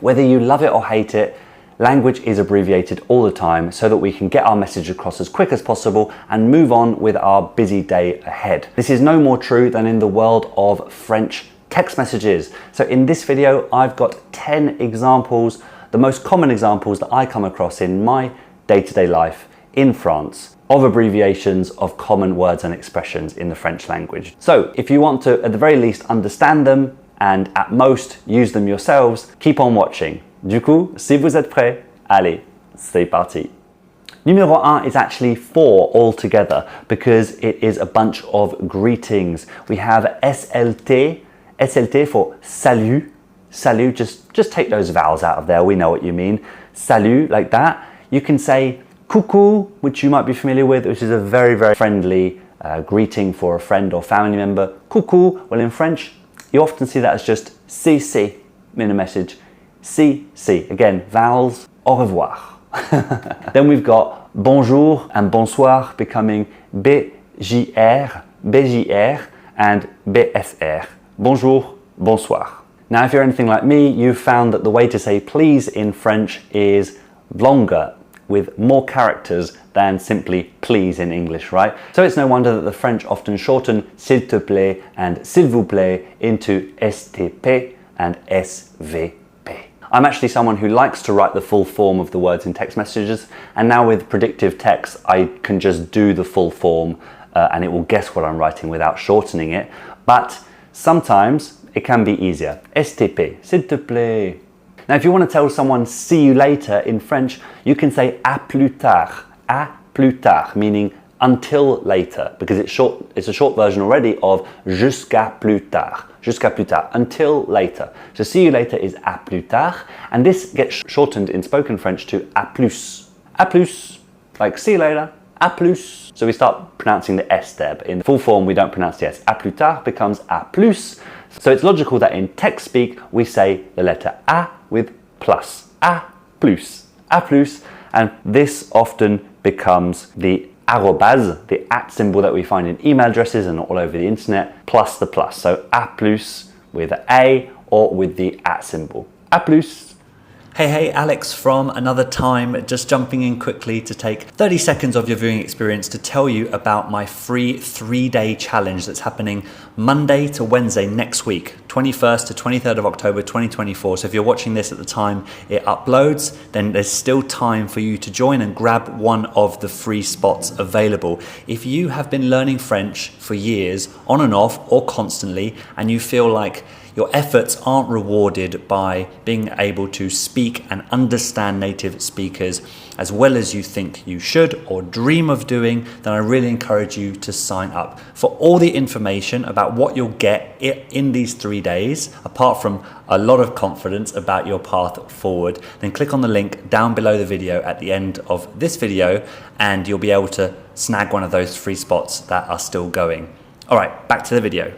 Whether you love it or hate it, language is abbreviated all the time so that we can get our message across as quick as possible and move on with our busy day ahead. This is no more true than in the world of French text messages. So in this video, I've got 10 examples, the most common examples that I come across in my day-to-day life in France of abbreviations of common words and expressions in the French language. So if you want to, at the very least, understand them and at most use them yourselves, keep on watching. Du coup, si vous êtes prêts, allez, c'est parti. Numéro 1 is actually 4 altogether because it is a bunch of greetings. We have SLT for salut. Salut, just take those vowels out of there, we know what you mean. Salut, like that. You can say coucou, which you might be familiar with, which is a very, very friendly greeting for a friend or family member. Coucou, well in French, you often see that as just CC in a message. CC, again, vowels, au revoir. Then we've got bonjour and bonsoir becoming BJR, BJR and BSR. Bonjour, bonsoir. Now, if you're anything like me, you've found that the way to say please in French is longer, with more characters than simply please in English, right? So it's no wonder that the French often shorten s'il te plaît and s'il vous plaît into STP and SVP. I'm actually someone who likes to write the full form of the words in text messages, and now with predictive text, I can just do the full form and it will guess what I'm writing without shortening it. But sometimes it can be easier. STP, s'il te plaît. Now, if you want to tell someone see you later in French, you can say à plus tard, meaning until later, because it's a short version already of jusqu'à plus tard, until later. So see you later is à plus tard, and this gets shortened in spoken French to à plus, like see you later, à plus. So we start pronouncing the S there, but in the full form we don't pronounce the S. À plus tard becomes à plus. So it's logical that in text speak we say the letter A with plus, à plus, and this often becomes the arrobase, the at symbol that we find in email addresses and all over the internet, plus the plus. So à plus with an A or with the at symbol. À plus. Hey, Alex from Another Time, just jumping in quickly to take 30 seconds of your viewing experience to tell you about my free 3-day challenge that's happening Monday to Wednesday next week, 21st to 23rd of October 2024. So if you're watching this at the time it uploads, then there's still time for you to join and grab one of the free spots available. If you have been learning French for years, on and off or constantly, and you feel like your efforts aren't rewarded by being able to speak and understand native speakers as well as you think you should or dream of doing, then I really encourage you to sign up. For all the information about what you'll get in these 3 days, apart from a lot of confidence about your path forward, then click on the link down below the video at the end of this video and you'll be able to snag one of those free spots that are still going. All right, back to the video.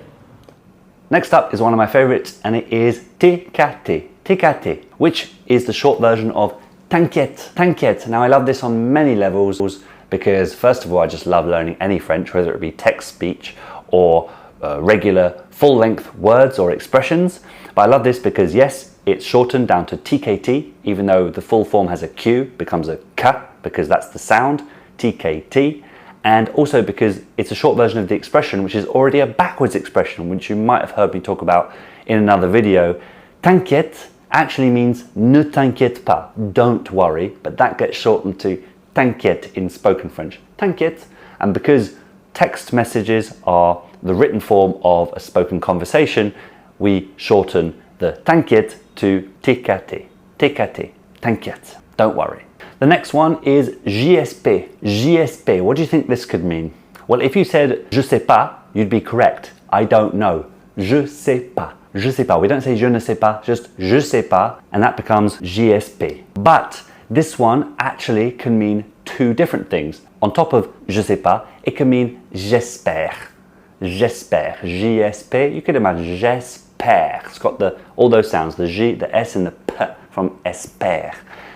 Next up is one of my favorites, and it is TKT, which is the short version of t'inquiète. Now I love this on many levels because first of all, I just love learning any French, whether it be text speech or regular full-length words or expressions. But I love this because yes, it's shortened down to TKT, even though the full form has a Q, becomes a K because that's the sound, TKT. And also because it's a short version of the expression, which is already a backwards expression, which you might have heard me talk about in another video. T'inquiète actually means ne t'inquiète pas, don't worry, but that gets shortened to t'inquiète in spoken French. T'inquiète. And because text messages are the written form of a spoken conversation, we shorten the t'inquiète to TKT, t'inquiète, don't worry. The next one is JSP. What do you think this could mean? Well, if you said je sais pas, you'd be correct. I don't know. Je sais pas. We don't say je ne sais pas, just je sais pas, and that becomes JSP. But this one actually can mean two different things. On top of je sais pas, it can mean j'espère. JSP. You could imagine j'espère. It's got all those sounds, the J, the S, and the P from espère.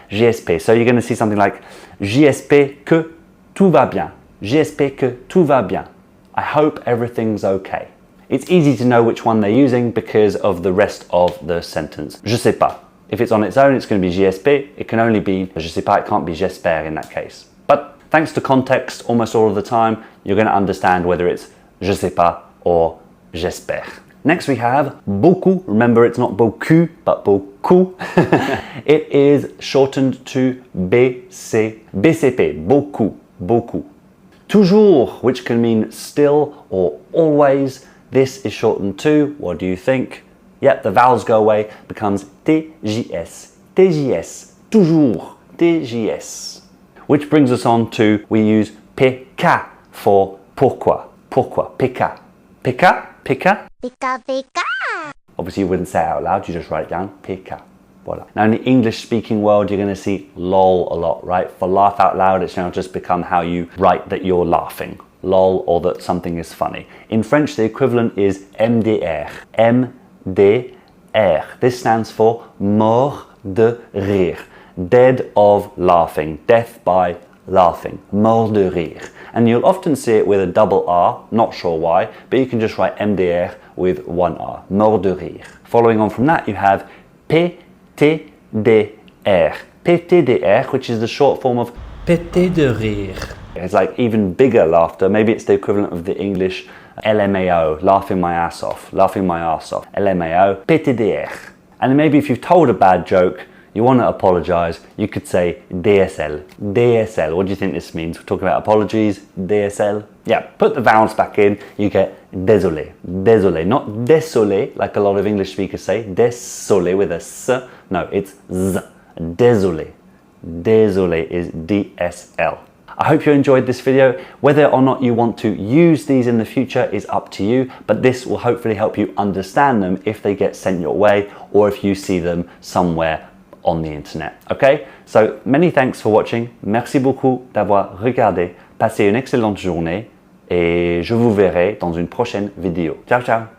JSP. So you're going to see something like JSP que tout va bien. JSP que tout va bien. I hope everything's okay. It's easy to know which one they're using because of the rest of the sentence. Je sais pas. If it's on its own, it's going to be j'espère. It can only be je sais pas, it can't be j'espère in that case. But thanks to context, almost all of the time, you're going to understand whether it's je sais pas or j'espère. Next we have beaucoup. Remember, it's not beaucoup, but beaucoup. It is shortened to BCP, beaucoup, beaucoup. Toujours, which can mean still or always. This is shortened to, what do you think? Yep, the vowels go away, becomes TJS, TJS, toujours, TJS. Which brings us on to, we use PK for pourquoi, pourquoi, PK. PK, PK. Pika pika. Obviously you wouldn't say it out loud, you just write it down, PK. Voila. Now in the English speaking world, you're going to see lol a lot, right? For laugh out loud, it's now just become how you write that you're laughing. Lol, or that something is funny. In French, the equivalent is MDR. MDR. This stands for mort de rire. Dead of laughing. Death by laughing. Mort de rire. And you'll often see it with a double R, not sure why, but you can just write MDR with one R. Mort de rire. Following on from that, you have PTDR. PTDR, which is the short form of Pété de rire. it's like even bigger laughter. Maybe it's the equivalent of the English LMAO, laughing my ass off, laughing my ass off. LMAO, PTDR. And maybe if you've told a bad joke, you want to apologize, you could say DSL. DSL, what do you think this means? We're talking about apologies, DSL. Yeah, put the vowels back in, you get désolé. Désolé, not désolé, like a lot of English speakers say. Désolé with a S. No, it's Z. Désolé. Désolé is DSL. I hope you enjoyed this video. Whether or not you want to use these in the future is up to you, but this will hopefully help you understand them if they get sent your way or if you see them somewhere on the internet. Okay? So many thanks for watching. Merci beaucoup d'avoir regardé. Passez une excellente journée et je vous verrai dans une prochaine vidéo. Ciao, ciao!